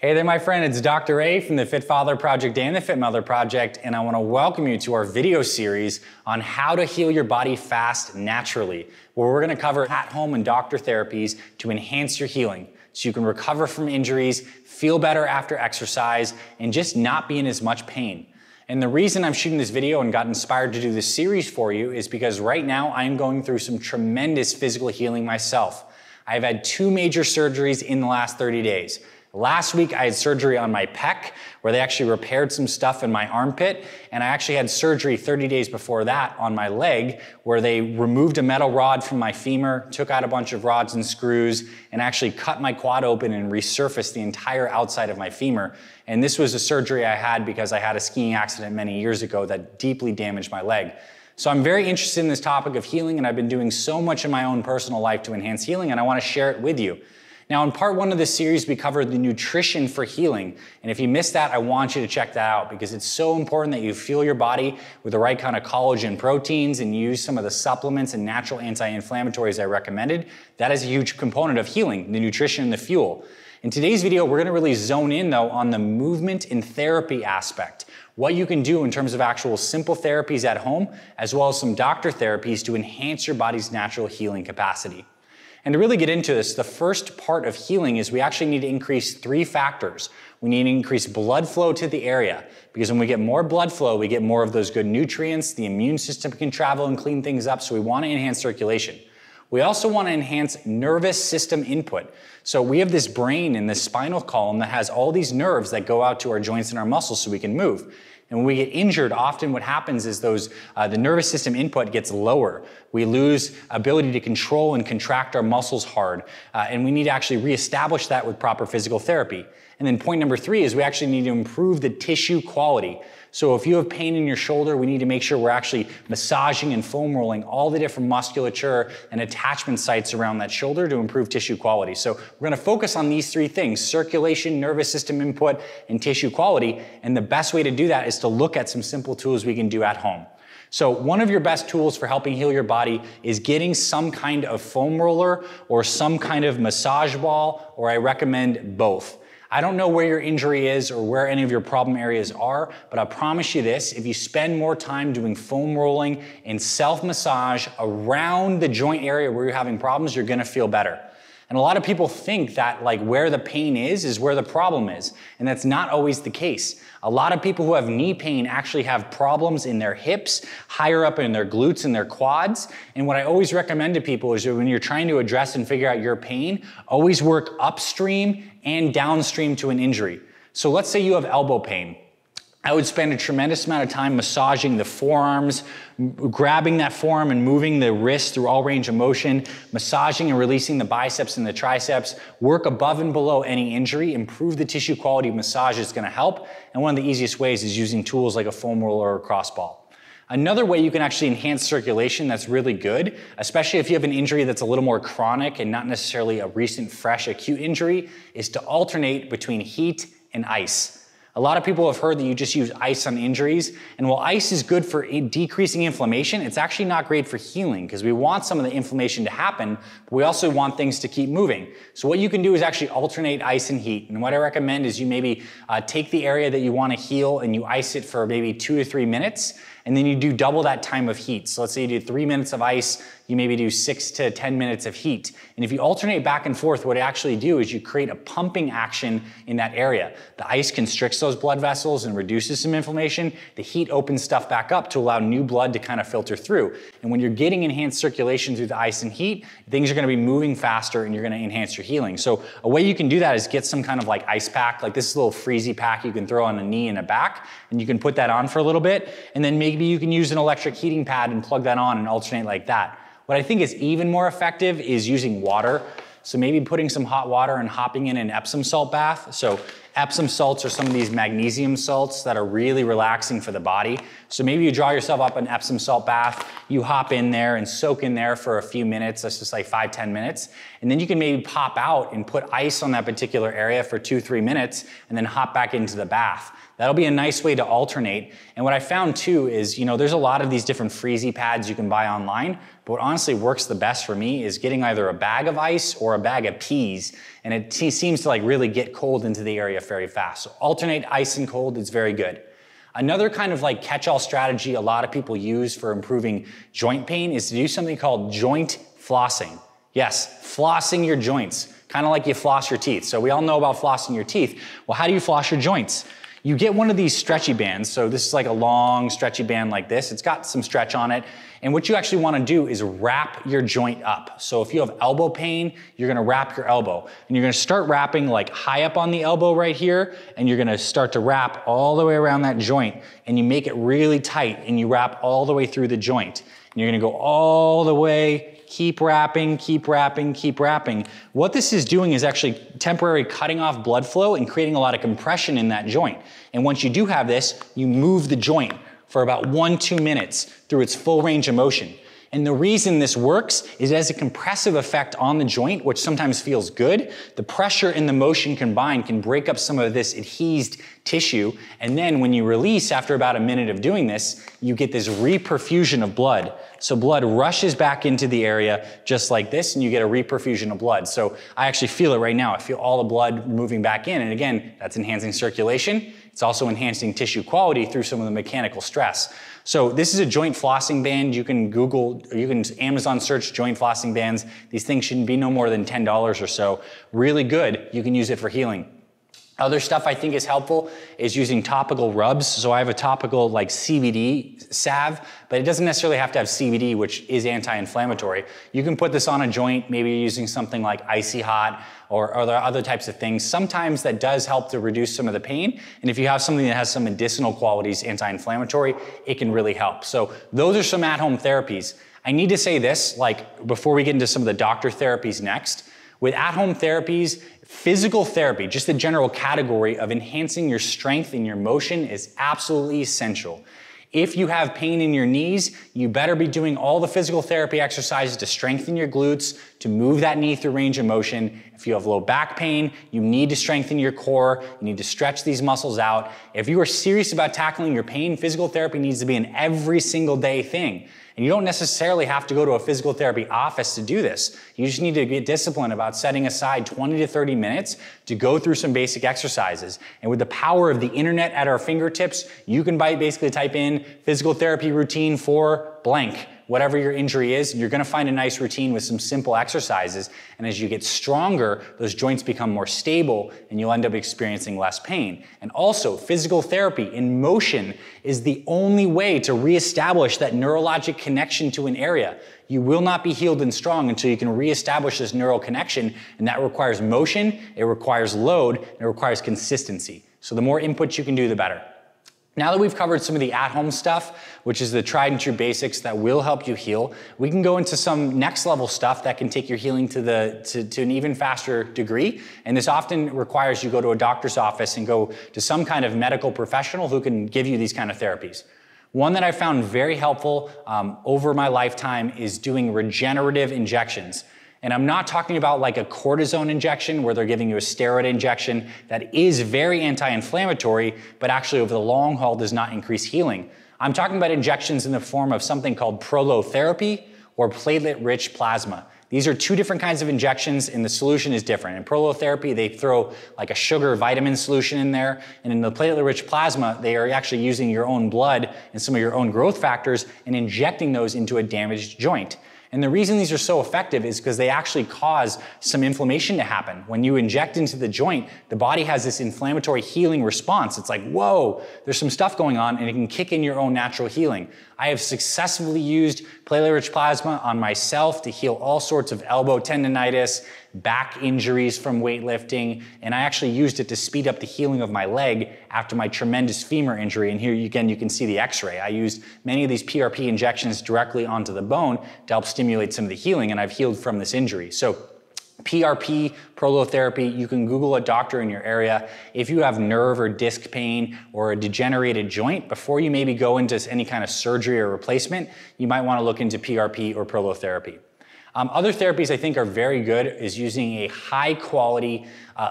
Hey there, my friend. It's Dr. A from the Fit Father Project and the Fit Mother Project, and I want to welcome you to our video series on how to heal your body fast naturally, where we're going to cover at-home and doctor therapies to enhance your healing so you can recover from injuries, feel better after exercise, and just not be in as much pain. And the reason I'm shooting this video and got inspired to do this series for you is because right now I'm going through some tremendous physical healing myself. I've had 2 major surgeries in the last 30 days. Last week I had surgery on my pec where they actually repaired some stuff in my armpit, and I actually had surgery 30 days before that on my leg where they removed a metal rod from my femur, took out a bunch of rods and screws, and actually cut my quad open and resurfaced the entire outside of my femur. And this was a surgery I had because I had a skiing accident many years ago that deeply damaged my leg. So I'm very interested in this topic of healing, and I've been doing so much in my own personal life to enhance healing, and I want to share it with you. Now, in part 1 of this series, we covered the nutrition for healing. And if you missed that, I want you to check that out because it's so important that you fuel your body with the right kind of collagen proteins and use some of the supplements and natural anti-inflammatories I recommended. That is a huge component of healing, the nutrition and the fuel. In today's video, we're going to really zone in, though, on the movement and therapy aspect. What you can do in terms of actual simple therapies at home, as well as some doctor therapies to enhance your body's natural healing capacity. And to really get into this, the first part of healing is we actually need to increase 3 factors. We need to increase blood flow to the area, because when we get more blood flow, we get more of those good nutrients, the immune system can travel and clean things up, so we want to enhance circulation. We also want to enhance nervous system input. So we have this brain in this spinal column that has all these nerves that go out to our joints and our muscles so we can move. And when we get injured, often what happens is the nervous system input gets lower. We lose ability to control and contract our muscles hard. And we need to actually reestablish that with proper physical therapy. And then point number 3 is we actually need to improve the tissue quality. So if you have pain in your shoulder, we need to make sure we're actually massaging and foam rolling all the different musculature and attachment sites around that shoulder to improve tissue quality. So we're going to focus on these 3 things: circulation, nervous system input, and tissue quality. And the best way to do that is to look at some simple tools we can do at home. So one of your best tools for helping heal your body is getting some kind of foam roller or some kind of massage ball, or I recommend both. I don't know where your injury is or where any of your problem areas are, but I promise you this: if you spend more time doing foam rolling and self-massage around the joint area where you're having problems, you're gonna feel better. And a lot of people think that like where the pain is where the problem is, and that's not always the case. A lot of people who have knee pain actually have problems in their hips, higher up in their glutes and their quads. And what I always recommend to people is that when you're trying to address and figure out your pain, always work upstream and downstream to an injury. So let's say you have elbow pain. I would spend a tremendous amount of time massaging the forearms, grabbing that forearm and moving the wrist through all range of motion, massaging and releasing the biceps and the triceps, work above and below any injury, improve the tissue quality of massage is going to help. And one of the easiest ways is using tools like a foam roller or a crossball. Another way you can actually enhance circulation that's really good, especially if you have an injury that's a little more chronic and not necessarily a recent, fresh, acute injury, is to alternate between heat and ice. A lot of people have heard that you just use ice on injuries, and while ice is good for decreasing inflammation, it's actually not great for healing because we want some of the inflammation to happen, but we also want things to keep moving. So what you can do is actually alternate ice and heat, and what I recommend is you maybe take the area that you want to heal and you ice it for maybe 2 to 3 minutes, and then you do double that time of heat. So let's say you do 3 minutes of ice, you maybe do 6 to 10 minutes of heat. And if you alternate back and forth, what you actually do is you create a pumping action in that area. The ice constricts those blood vessels and reduces some inflammation. The heat opens stuff back up to allow new blood to kind of filter through. And when you're getting enhanced circulation through the ice and heat, things are going to be moving faster and you're going to enhance your healing. So a way you can do that is get some kind of like ice pack, like this is a little freezy pack you can throw on a knee and a back, and you can put that on for a little bit. And then maybe you can use an electric heating pad and plug that on and alternate like that. What I think is even more effective is using water. So maybe putting some hot water and hopping in an Epsom salt bath. So Epsom salts are some of these magnesium salts that are really relaxing for the body. So maybe you draw yourself up an Epsom salt bath, you hop in there and soak in there for a few minutes, that's just like 5-10 minutes. And then you can maybe pop out and put ice on that particular area for 2-3 minutes and then hop back into the bath. That'll be a nice way to alternate. And what I found too is, there's a lot of these different freezy pads you can buy online, but what honestly works the best for me is getting either a bag of ice or a bag of peas. and it seems to like really get cold into the area very fast. So alternate ice and cold is very good. Another kind of like catch-all strategy a lot of people use for improving joint pain is to do something called joint flossing. Yes, flossing your joints, kind of like you floss your teeth. So we all know about flossing your teeth. Well, how do you floss your joints? You get one of these stretchy bands. So this is like a long stretchy band like this. It's got some stretch on it. And what you actually want to do is wrap your joint up. So if you have elbow pain, you're going to wrap your elbow. And you're going to start wrapping like high up on the elbow right here. And you're going to start to wrap all the way around that joint. And you make it really tight. And you wrap all the way through the joint. And you're going to go all the way. Keep wrapping, keep wrapping, keep wrapping. What this is doing is actually temporarily cutting off blood flow and creating a lot of compression in that joint. And once you do have this, you move the joint for about 1-2 minutes through its full range of motion. And the reason this works is it has a compressive effect on the joint, which sometimes feels good. The pressure and the motion combined can break up some of this adhesed tissue. And then when you release after about a minute of doing this, you get this reperfusion of blood. So blood rushes back into the area just like this, and you get a reperfusion of blood. So I actually feel it right now. I feel all the blood moving back in. And again, that's enhancing circulation. It's also enhancing tissue quality through some of the mechanical stress. So this is a joint flossing band. You can Google, or you can Amazon search joint flossing bands. These things shouldn't be no more than $10 or so. Really good. You can use it for healing. Other stuff I think is helpful is using topical rubs. So I have a topical like CBD salve, but it doesn't necessarily have to have CBD, which is anti-inflammatory. You can put this on a joint, maybe using something like Icy Hot or other types of things. Sometimes that does help to reduce some of the pain. And if you have something that has some medicinal qualities, anti-inflammatory, it can really help. So those are some at-home therapies. I need to say this, like before we get into some of the doctor therapies next, with at-home therapies, physical therapy, just the general category of enhancing your strength and your motion is absolutely essential. If you have pain in your knees, you better be doing all the physical therapy exercises to strengthen your glutes, to move that knee through range of motion. If you have low back pain, you need to strengthen your core. You need to stretch these muscles out. If you are serious about tackling your pain, physical therapy needs to be an every single day thing. And you don't necessarily have to go to a physical therapy office to do this. You just need to get disciplined about setting aside 20 to 30 minutes to go through some basic exercises. And with the power of the internet at our fingertips, you can basically type in physical therapy routine for blank. Whatever your injury is, you're gonna find a nice routine with some simple exercises. And as you get stronger, those joints become more stable and you'll end up experiencing less pain. And also, physical therapy in motion is the only way to reestablish that neurologic connection to an area. You will not be healed and strong until you can reestablish this neural connection, and that requires motion, it requires load, and it requires consistency. So the more input you can do, the better. Now that we've covered some of the at-home stuff, which is the tried and true basics that will help you heal, we can go into some next level stuff that can take your healing to an even faster degree. And this often requires you go to a doctor's office and go to some kind of medical professional who can give you these kind of therapies. One that I found very helpful over my lifetime is doing regenerative injections. And I'm not talking about like a cortisone injection where they're giving you a steroid injection that is very anti-inflammatory, but actually over the long haul does not increase healing. I'm talking about injections in the form of something called prolotherapy or platelet-rich plasma. These are two different kinds of injections and the solution is different. In prolotherapy, they throw like a sugar vitamin solution in there. And in the platelet-rich plasma, they are actually using your own blood and some of your own growth factors and injecting those into a damaged joint. And the reason these are so effective is because they actually cause some inflammation to happen. When you inject into the joint, the body has this inflammatory healing response. It's like, whoa, there's some stuff going on and it can kick in your own natural healing. I have successfully used platelet-rich plasma on myself to heal all sorts of elbow tendonitis, back injuries from weightlifting, and I actually used it to speed up the healing of my leg after my tremendous femur injury. And here again, you can see the x-ray. I used many of these PRP injections directly onto the bone to help stimulate some of the healing, and I've healed from this injury. So PRP, prolotherapy, you can Google a doctor in your area. If you have nerve or disc pain or a degenerated joint, before you maybe go into any kind of surgery or replacement, you might want to look into PRP or prolotherapy. Other therapies I think are very good is using a high quality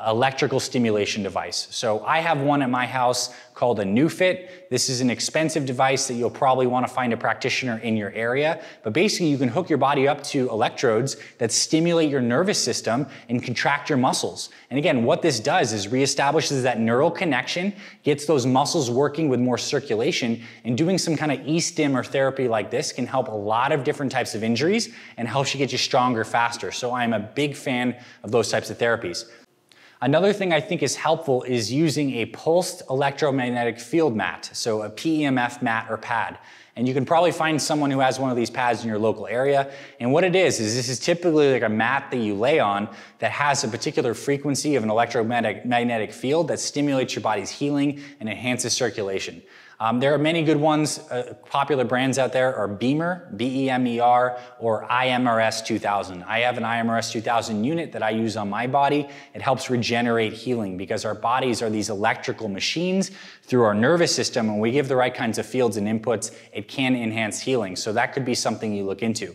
electrical stimulation device. So I have one at my house called a NewFit. This is an expensive device that you'll probably want to find a practitioner in your area, but basically you can hook your body up to electrodes that stimulate your nervous system and contract your muscles. And again, what this does is reestablishes that neural connection, gets those muscles working with more circulation, and doing some kind of e-stim or therapy like this can help a lot of different types of injuries and helps you get you stronger faster. So I'm a big fan of those types of therapies. Another thing I think is helpful is using a pulsed electromagnetic field mat, so a PEMF mat or pad. And you can probably find someone who has one of these pads in your local area. And what it is this is typically like a mat that you lay on that has a particular frequency of an electromagnetic field that stimulates your body's healing and enhances circulation. There are many good ones. Popular brands out there are Beamer, B-E-M-E-R, or IMRS 2000. I have an IMRS 2000 unit that I use on my body. It helps regenerate healing because our bodies are these electrical machines through our nervous system. When we give the right kinds of fields and inputs, it can enhance healing. So that could be something you look into.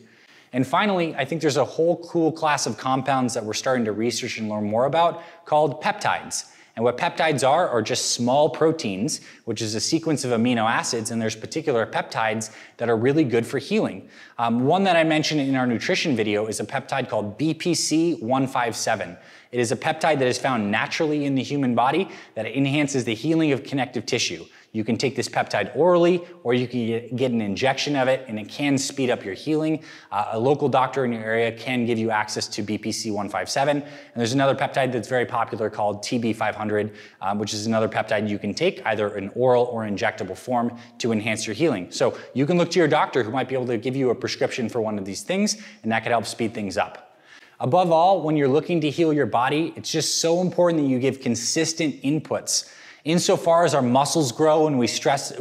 And finally, I think there's a whole cool class of compounds that we're starting to research and learn more about called peptides. And what peptides are just small proteins, which is a sequence of amino acids, and there's particular peptides that are really good for healing. One that I mentioned in our nutrition video is a peptide called BPC-157. It is a peptide that is found naturally in the human body that enhances the healing of connective tissue. You can take this peptide orally, or you can get an injection of it, and it can speed up your healing. A local doctor in your area can give you access to BPC-157. And there's another peptide that's very popular called TB500, which is another peptide you can take either in oral or injectable form to enhance your healing. So you can look to your doctor who might be able to give you a prescription for one of these things, and that could help speed things up. Above all, when you're looking to heal your body, it's just so important that you give consistent inputs. Insofar as our muscles grow and we stress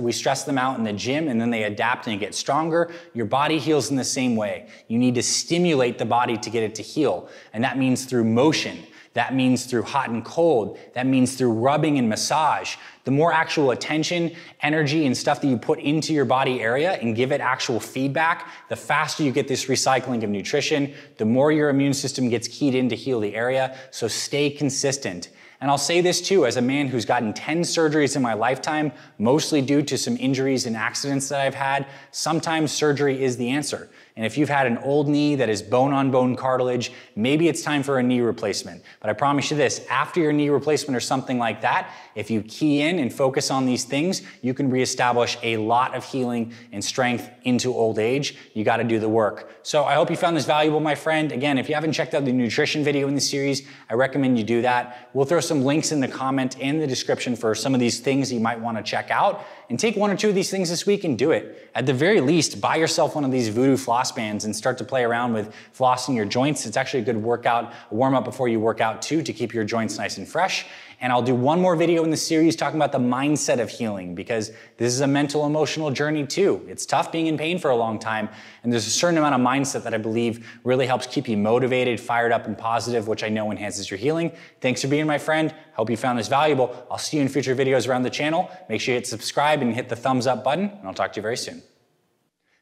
them out in the gym and then they adapt and get stronger, your body heals in the same way. You need to stimulate the body to get it to heal. And that means through motion. That means through hot and cold. That means through rubbing and massage. The more actual attention, energy, and stuff that you put into your body area and give it actual feedback, the faster you get this recycling of nutrition, the more your immune system gets keyed in to heal the area. So stay consistent. And I'll say this too, as a man who's gotten 10 surgeries in my lifetime, mostly due to some injuries and accidents that I've had, sometimes surgery is the answer. And if you've had an old knee that is bone-on-bone cartilage, maybe it's time for a knee replacement. But I promise you this, after your knee replacement or something like that, if you key in and focus on these things, you can reestablish a lot of healing and strength into old age. You got to do the work. So I hope you found this valuable, my friend. Again, if you haven't checked out the nutrition video in the series, I recommend you do that. We'll throw some links in the comment and the description for some of these things you might want to check out. And take one or two of these things this week and do it. At the very least, buy yourself one of these voodoo floss bands and start to play around with flossing your joints. It's actually a good workout, a warm up before you work out too, to keep your joints nice and fresh. And I'll do one more video in the series talking about the mindset of healing, because this is a mental, emotional journey too. It's tough being in pain for a long time, and there's a certain amount of mindset that I believe really helps keep you motivated, fired up, and positive, which I know enhances your healing. Thanks for being my friend. Hope you found this valuable. I'll see you in future videos around the channel. Make sure you hit subscribe and hit the thumbs up button, and I'll talk to you very soon.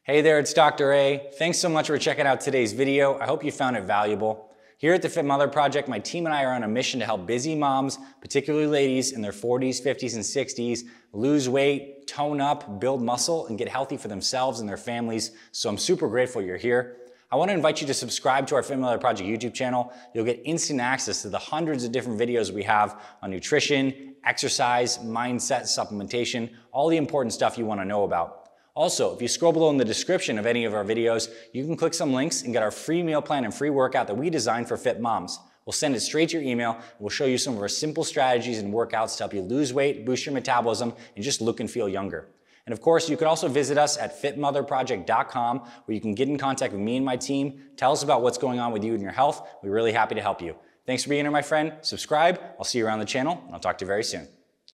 Hey there, it's Dr. A. Thanks so much for checking out today's video. I hope you found it valuable. Here at the Fit Mother Project, my team and I are on a mission to help busy moms, particularly ladies in their 40s, 50s, and 60s, lose weight, tone up, build muscle, and get healthy for themselves and their families. So I'm super grateful you're here. I want to invite you to subscribe to our Fit Mother Project YouTube channel. You'll get instant access to the hundreds of different videos we have on nutrition, exercise, mindset, supplementation, all the important stuff you want to know about. Also, if you scroll below in the description of any of our videos, you can click some links and get our free meal plan and free workout that we designed for fit moms. We'll send it straight to your email, and we'll show you some of our simple strategies and workouts to help you lose weight, boost your metabolism, and just look and feel younger. And of course, you can also visit us at fitmotherproject.com, where you can get in contact with me and my team, tell us about what's going on with you and your health. We're really happy to help you. Thanks for being here, my friend. Subscribe. I'll see you around the channel, and I'll talk to you very soon.